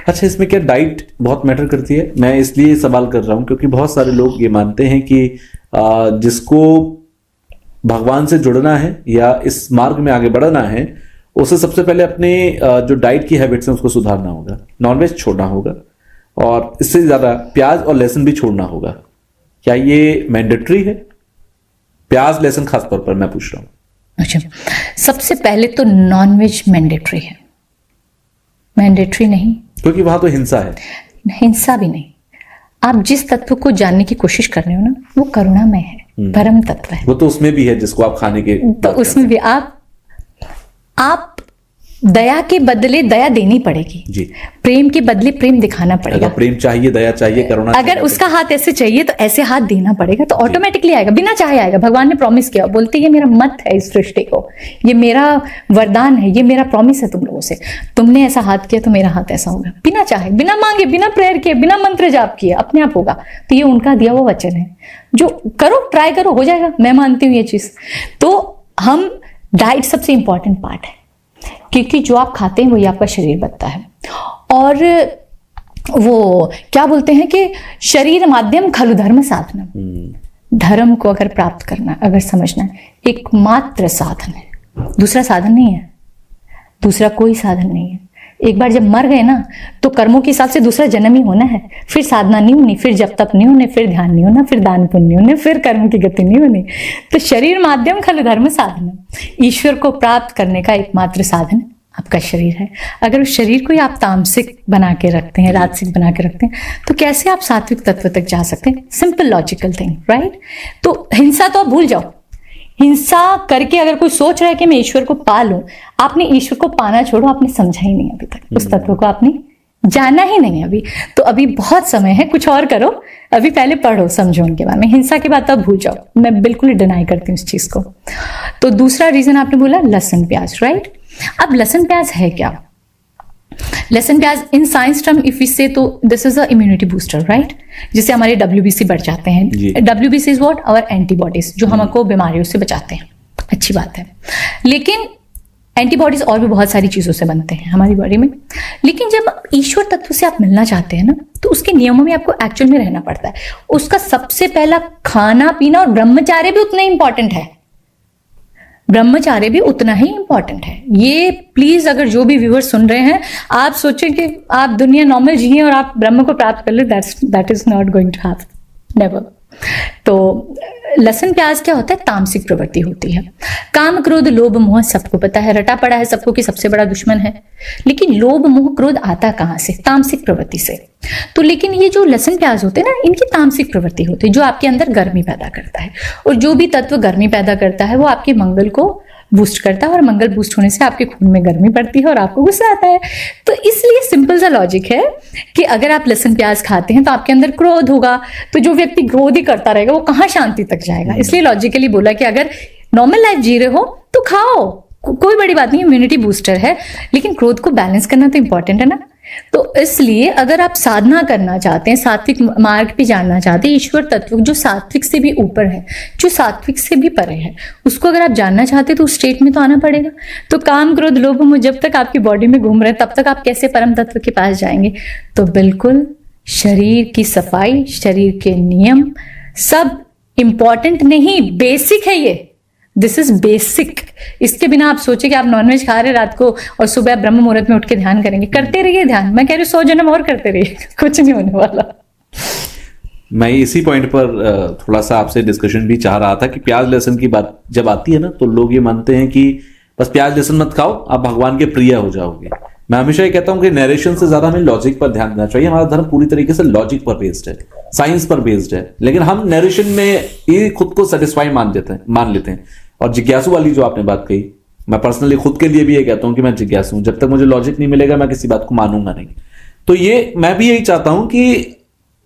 अच्छा, इसमें क्या डाइट बहुत मैटर करती है? मैं इसलिए सवाल कर रहा हूं क्योंकि बहुत सारे लोग ये मानते हैं कि जिसको भगवान से जुड़ना है या इस मार्ग में आगे बढ़ना है, उसे सबसे पहले अपने जो डाइट की हैबिट्स हैं उसको सुधारना होगा, नॉनवेज छोड़ना होगा, और इससे ज्यादा प्याज और लहसुन भी छोड़ना होगा। क्या ये मैंडेटरी है? प्याज लहसुन खास तौर पर मैं पूछ रहा हूं। अच्छा, सबसे पहले तो नॉनवेज मैंडेटरी है, मैंडेटरी नहीं, क्योंकि वहां तो हिंसा है। हिंसा भी नहीं। आप जिस तत्व को जानने की कोशिश कर रहे हो ना, वो करुणामय है, परम तत्व है। वो तो उसमें भी है जिसको आप खाने के तो उसमें भी आप दया के बदले दया देनी पड़ेगी जी। प्रेम के बदले प्रेम दिखाना पड़ेगा। प्रेम चाहिए, दया चाहिए, करुणा अगर चाहिए, उसका हाथ ऐसे चाहिए तो ऐसे हाथ देना पड़ेगा, तो ऑटोमेटिकली आएगा, बिना चाहे आएगा। भगवान ने प्रॉमिस किया, बोलते ये मेरा मत है इस सृष्टि को, ये मेरा वरदान है, ये मेरा प्रॉमिस है तुम लोगों से, तुमने ऐसा हाथ किया तो मेरा हाथ ऐसा होगा, बिना चाहे, बिना मांगे, बिना प्रेयर किए, बिना मंत्र जाप किए, अपने आप होगा। तो ये उनका दिया हुआ वचन है, जो करो, ट्राई करो, हो जाएगा। मैं मानती हूँ ये चीज। तो हम डाइट सबसे इंपॉर्टेंट पार्ट है, क्योंकि जो आप खाते हैं वही आपका शरीर बनता है। और वो क्या बोलते हैं कि शरीर माध्यम खलु धर्म साधनम, धर्म को अगर प्राप्त करना, अगर समझना है, एकमात्र साधन है, दूसरा साधन नहीं है, दूसरा कोई साधन नहीं है। एक बार जब मर गए ना, तो कर्मों के हिसाब से दूसरा जन्म ही होना है, फिर साधना नहीं होनी, फिर जप तप नहीं होने, फिर ध्यान नहीं होना, फिर दान पुण्य नहीं होने, फिर कर्म की गति नहीं होनी। तो शरीर माध्यम खलु धर्म साधन, ईश्वर को प्राप्त करने का एकमात्र साधन आपका शरीर है। अगर उस शरीर को ही आप तामसिक बना के रखते हैं, राजसिक बना के रखते हैं, तो कैसे आप सात्विक तत्व तक जा सकते हैं? Simple logical thing, right? तो हिंसा तो आप भूल जाओ। हिंसा करके अगर कोई सोच रहा है कि मैं ईश्वर को पा लूं, आपने ईश्वर को पाना छोड़ो, आपने समझा ही नहीं अभी तक, उस तत्व को आपने जाना ही नहीं अभी। तो अभी बहुत समय है, कुछ और करो, अभी पहले पढ़ो, समझो उनके बारे में। हिंसा की बात अब भूल जाओ, मैं बिल्कुल डिनाई करती हूँ इस चीज को। तो दूसरा रीजन आपने बोला लहसुन प्याज, राइट? अब लहसुन प्याज है क्या? लहसुन प्याज in science term if we say, तो this is a immunity booster, right? जिससे हमारे WBC बढ़ जाते हैं। WBC is what? Our antibodies, जो हमको बीमारियों से बचाते हैं। अच्छी बात है, लेकिन एंटीबॉडीज और भी बहुत सारी चीजों से बनते हैं हमारी बॉडी में। लेकिन जब ईश्वर तत्व से आप मिलना चाहते हैं ना, तो उसके नियमों में आपको एक्चुअल में रहना पड़ता है। उसका सबसे पहला खाना पीना और ब्रह्मचार्य भी उतना ही इंपॉर्टेंट है, ब्रह्मचार्य भी उतना ही इंपॉर्टेंट है। ये प्लीज, अगर जो भी व्यूअर्स सुन रहे हैं, आप सोचें कि आप दुनिया नॉर्मल जिए और आप ब्रह्म को प्राप्त कर ले, that is not going to happen, never. तो लहसुन प्याज क्या होता है? तामसिक प्रवृत्ति होती है। काम क्रोध लोभ मोह सबको पता है, रटा पड़ा है सबको कि सबसे बड़ा दुश्मन है। लेकिन लोभ मोह क्रोध आता कहां से? तामसिक प्रवृत्ति से। तो लेकिन ये जो लहसुन प्याज होते हैं ना, इनकी तामसिक प्रवृत्ति होती है, जो आपके अंदर गर्मी पैदा करता है। और जो भी तत्व गर्मी पैदा करता है वो आपके मंगल को बूस्ट करता है, और मंगल बूस्ट होने से आपके खून में गर्मी पड़ती है और आपको गुस्सा आता है। तो इसलिए सिंपल सा लॉजिक है कि अगर आप लहसुन प्याज खाते हैं तो आपके अंदर क्रोध होगा, तो जो व्यक्ति क्रोध ही करता रहेगा वो कहाँ शांति तक जाएगा? इसलिए लॉजिकली बोला कि अगर नॉर्मल लाइफ जी रहे हो तो खाओ, कोई बड़ी बात नहीं, इम्यूनिटी बूस्टर है। लेकिन क्रोध को बैलेंस करना तो इंपॉर्टेंट है ना। तो इसलिए अगर आप साधना करना चाहते हैं, सात्विक मार्ग पे जानना चाहते हैं, ईश्वर तत्व जो सात्विक से भी ऊपर है, जो सात्विक से भी परे है, उसको अगर आप जानना चाहते हैं तो उस स्टेट में तो आना पड़ेगा। तो काम क्रोध लोभ मोह जब तक आपकी बॉडी में घूम रहे हैं, तब तक आप कैसे परम तत्व के पास जाएंगे? तो बिल्कुल शरीर की सफाई, शरीर के नियम सब इंपॉर्टेंट नहीं, बेसिक है ये। This is basic. इसके बिना आप सोचे कि आप नॉनवेज खा रहे रात को और सुबह आप ब्रह्म मुहूर्त में उठ के ध्यान करेंगे, करते रहिए ध्यान। मैं कह रही हूँ 100 जन्म और करते रहिए, कुछ नहीं होने वाला। मैं इसी पॉइंट पर थोड़ा सा आपसे डिस्कशन भी चाह रहा था कि प्याज लहसुन की बात जब आती है ना, तो लोग ये मानते हैं कि बस प्याज लहसुन मत खाओ, आप भगवान के प्रिय हो जाओगे। मैं हमेशा ये कहता हूं कि नरेशन से ज्यादा हमें लॉजिक पर ध्यान देना चाहिए। हमारा धर्म पूरी तरीके से लॉजिक पर बेस्ड है, साइंस पर बेस्ड है, लेकिन हम नरेशन में ये खुद को सेटिस्फाई मान लेते हैं। और जिज्ञासु वाली जो आपने बात कही, मैं पर्सनली खुद के लिए भी ये कहता हूं कि मैं जिज्ञासु हूं, जब तक मुझे लॉजिक नहीं मिलेगा मैं किसी बात को मानूंगा नहीं। तो ये मैं भी यही चाहता हूं कि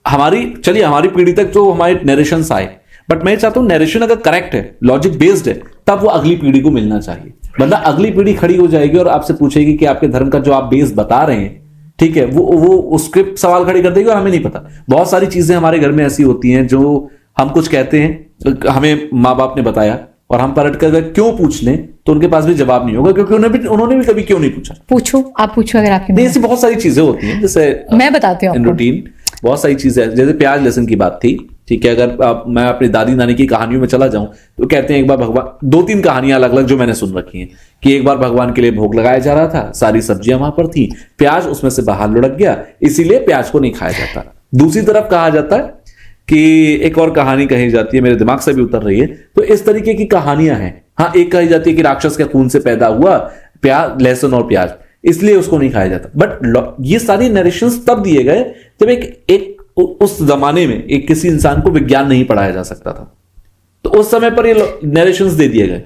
हमारी पीढ़ी तक जो हमारे नरेशंस आए, बट मैं चाहता हूं नरेशन अगर करेक्ट है, लॉजिक बेस्ड है, तब वो अगली पीढ़ी को मिलना चाहिए। वरना अगली पीढ़ी खड़ी हो जाएगी और आपसे पूछेगी कि आपके धर्म का जो आप बेस बता रहे हैं, ठीक है, वो उसके सवाल खड़ी कर देगी और हमें नहीं पता। बहुत सारी चीजें हमारे घर में ऐसी होती हैं जो हम कुछ कहते हैं, हमें माँ बाप ने बताया और हम पलट कर अगर क्यों पूछ लें तो उनके पास भी जवाब नहीं होगा, क्योंकि उन्होंने भी कभी क्यों नहीं पूछा। पूछो, आप पूछो अगर आपके नहीं, ऐसी बहुत सारी चीजें होती हैं, जैसे मैं बताती हूँ इन रूटीन बहुत सारी चीजें, जैसे प्याज लहसुन की बात थी, ठीक है। अगर मैं अपनी दादी नानी की कहानियों में चला जाऊं तो कहते हैं एक बार भगवान, 2-3 कहानियां अलग अलग जो मैंने सुन रखी हैं, कि एक बार भगवान के लिए भोग लगाया जा रहा था, सारी सब्जियां वहां पर थी, प्याज उसमें से बाहर लुढ़क गया, इसीलिए प्याज को नहीं खाया जाता। दूसरी तरफ कहा जाता है कि एक और कहानी कही जाती है, मेरे दिमाग से भी उतर रही है, तो इस तरीके की कहानियां हैं। हाँ, एक कही जाती है कि राक्षस के खून से पैदा हुआ प्याज, लहसुन और प्याज, इसलिए उसको नहीं खाया जाता। बट ये सारी नरेशंस तब दिए गए जब एक उस जमाने में एक किसी इंसान को विज्ञान नहीं पढ़ाया जा सकता था, तो उस समय पर ये नरेशंस दे दिए गए,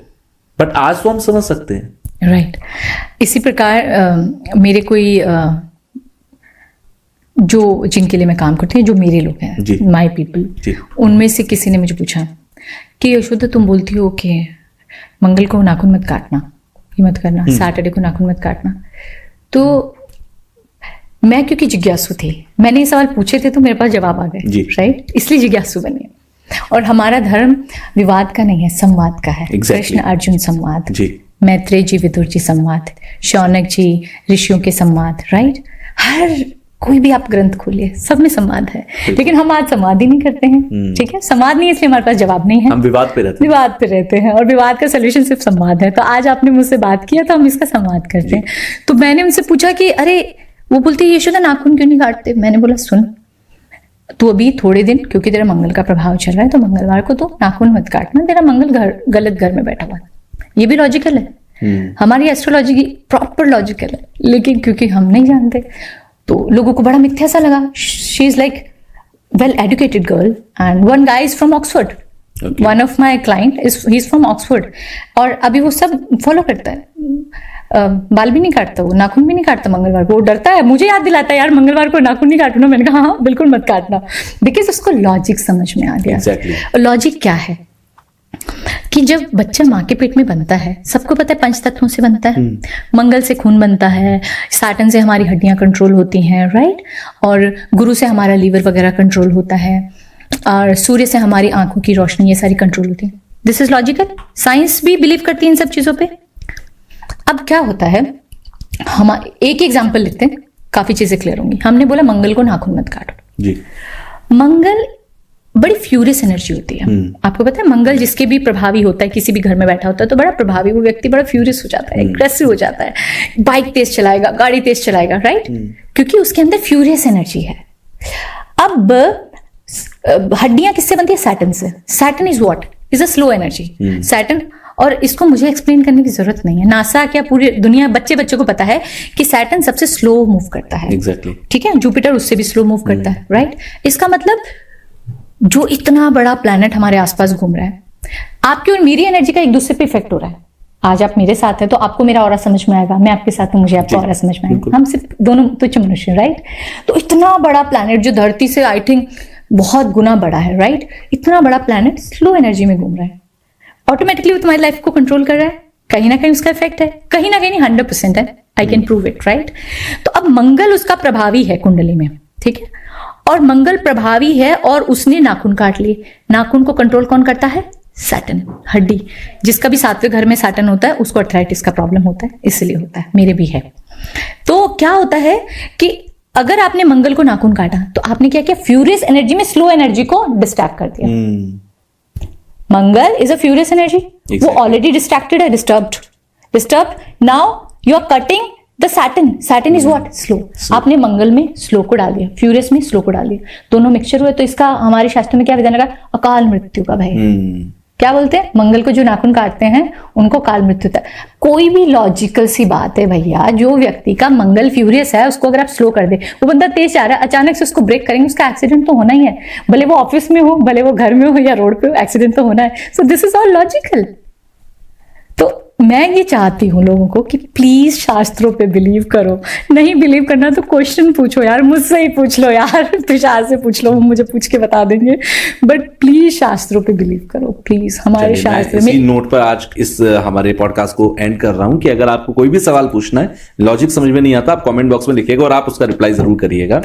बट आज तो हम समझ सकते हैं। राइट। इसी प्रकार मेरे कोई जो जिनके लिए मैं काम करती हूँ, जो मेरे लोग हैं, माय पीपल, उनमें से किसी ने मुझे पूछा कि यशोदा तुम बोलती हो कि मंगल को नाखून मत काटना, ये मत करना, सैटरडे को नाखून मत काटना। तो मैं क्योंकि जिज्ञासु थी, मैंने ये सवाल पूछे थे तो मेरे पास जवाब आ गए, राइट, इसलिए जिज्ञासु बनी। और हमारा धर्म विवाद का नहीं है, संवाद का है। कृष्ण अर्जुन संवाद, मैत्रेय जी विदुर जी संवाद, शौनक जी ऋषियों के संवाद, राइट। हर कोई भी आप ग्रंथ खोलिए, सब में संवाद है, लेकिन हम आज संवाद ही नहीं करते हैं, ठीक है। संवाद नहीं है इसलिए हमारे पास जवाब नहीं है, हम विवाद पे रहते हैं और विवाद का सोल्यूशन सिर्फ संवाद है। तो आज आपने मुझसे बात किया तो हम इसका संवाद करते हैं। तो मैंने उनसे पूछा कि अरे, वो बोलती है यशोदा नाखून क्यों नहीं काटते? मैंने बोला सुन, तू अभी थोड़े दिन, क्योंकि तेरा मंगल का प्रभाव चल रहा है, तो मंगलवार को तो नाखून मत काटना, तेरा मंगल गलत घर में बैठा हुआ है। ये भी लॉजिकल है, हमारी एस्ट्रोलॉजी की प्रॉपर लॉजिकल है, लेकिन क्योंकि हम नहीं जानते तो लोगों को बड़ा मिथ्या सा लगा। She is like well educated girl and one guy is from Oxford, one of my client he is from Oxford, और अभी वो सब फॉलो करता है, बाल भी नहीं काटता, वो नाखून भी नहीं काटता मंगलवार को। वो डरता है, मुझे याद दिलाता है यार मंगलवार को नाखून नहीं काटना। मैंने कहा हाँ बिल्कुल मत काटना, बिकॉज उसको लॉजिक समझ में आ गया। और लॉजिक क्या है कि जब बच्चा माँ के पेट में बनता है, सबको पता है पंच तत्वों से बनता है, मंगल से खून बनता है, सैटर्न से हमारी हड्डियां कंट्रोल होती हैं, राइट, और गुरु से हमारा लीवर वगैरह कंट्रोल होता है, और सूर्य से हमारी आंखों की रोशनी, ये सारी कंट्रोल होती है। दिस इज लॉजिकल, साइंस भी बिलीव करती है इन सब चीजों पे। अब क्या होता है, हम एक एग्जाम्पल लेते हैं, काफी चीजें क्लियर होंगी। हमने बोला मंगल को नाखून मत काटो जी। मंगल बड़ी फ्यूरियस एनर्जी होती है, आपको पता है। मंगल जिसके भी प्रभावी होता है, किसी भी घर में बैठा होता है तो बड़ा प्रभावी, वो व्यक्ति बड़ा फ्यूरियस हो जाता है, एग्रेसिव हो जाता है, बाइक तेज चलाएगा, गाड़ी तेज चलाएगा, राइट, क्योंकि उसके अंदर फ्यूरियस एनर्जी है। अब हड्डियां किससे बनती है? सैटर्न से। Saturn is what? Is a slow energy. Saturn, और इसको मुझे एक्सप्लेन करने की जरूरत नहीं है, नासा क्या पूरी दुनिया बच्चे को पता है कि सैटर्न सबसे स्लो मूव करता है, एग्जैक्टली, ठीक है। जुपिटर उससे भी स्लो मूव करता है, राइट। इसका मतलब जो इतना बड़ा प्लैनेट हमारे आसपास घूम रहा है, आपकी और मेरी एनर्जी का एक दूसरे पे इफेक्ट हो रहा है। आज आप मेरे साथ हैं तो आपको मेरा ऑरा समझ में आएगा, मैं आपके साथ हूं, मुझे आपका ऑरा समझ में आएगा, हम सिर्फ दोनों तुच्छ मनुष्य, राइट। तो इतना बड़ा प्लैनेट जो धरती से आई थिंक बहुत गुना बड़ा है, राइट, इतना बड़ा प्लैनेट स्लो एनर्जी में घूम रहा है, ऑटोमेटिकली वो तुम्हारी लाइफ को कंट्रोल कर रहा है। कहीं ना कहीं उसका इफेक्ट है, कहीं ना कहीं 100% है, I can prove it, right. तो अब मंगल उसका प्रभावी है कुंडली में, ठीक है, और मंगल प्रभावी है और उसने नाखून काट लिए। नाखून को कंट्रोल कौन करता है? सैटर्न, हड्डी। जिसका भी 7वें घर में सैटर्न होता है उसको अर्थराइटिस का प्रॉब्लम होता है, इसलिए होता है, मेरे भी है। तो क्या होता है कि अगर आपने मंगल को नाखून काटा तो आपने क्या किया? फ्यूरियस एनर्जी में स्लो एनर्जी को डिस्ट्रैक्ट कर दिया। Mangal is a furious energy, वो ऑलरेडी डिस्ट्रैक्टेड है, disturb. Now you are cutting the Saturn is what? Slow. आपने मंगल में स्लो को डाल दिया, फ्यूरियस में स्लो को डाल दिया, दोनों मिक्सचर हुए, तो इसका हमारे शास्त्र में क्या विधान लगा? अकाल मृत्यु का भय। क्या बोलते हैं? मंगल को जो नाखून काटते हैं उनको काल मृत्यु होता है। कोई भी लॉजिकल सी बात है भैया, जो व्यक्ति का मंगल फ्यूरियस है उसको अगर आप स्लो कर दे, वो बंदा तेज जा रहा है, अचानक से उसको ब्रेक करेंगे, उसका एक्सीडेंट तो होना ही है, भले वो ऑफिस में हो, भले वो घर में हो या रोड पे हो, एक्सीडेंट तो होना है। So this is all logical. तो मैं ये चाहती हूँ लोगों को कि प्लीज शास्त्रों पे बिलीव करो। नहीं बिलीव करना तो क्वेश्चन पूछो यार, मुझसे ही पूछ लो यार, तुषार से पूछ लो, वो मुझे पूछ के बता देंगे, बट प्लीज शास्त्रों पे बिलीव करो, प्लीज। हमारे शास्त्र में, इसी नोट पर आज इस हमारे पॉडकास्ट को एंड कर रहा हूँ कि अगर आपको कोई भी सवाल पूछना है, लॉजिक समझ में नहीं आता, आप कमेंट बॉक्स में लिखिएगा और आप उसका रिप्लाई जरूर करिएगा।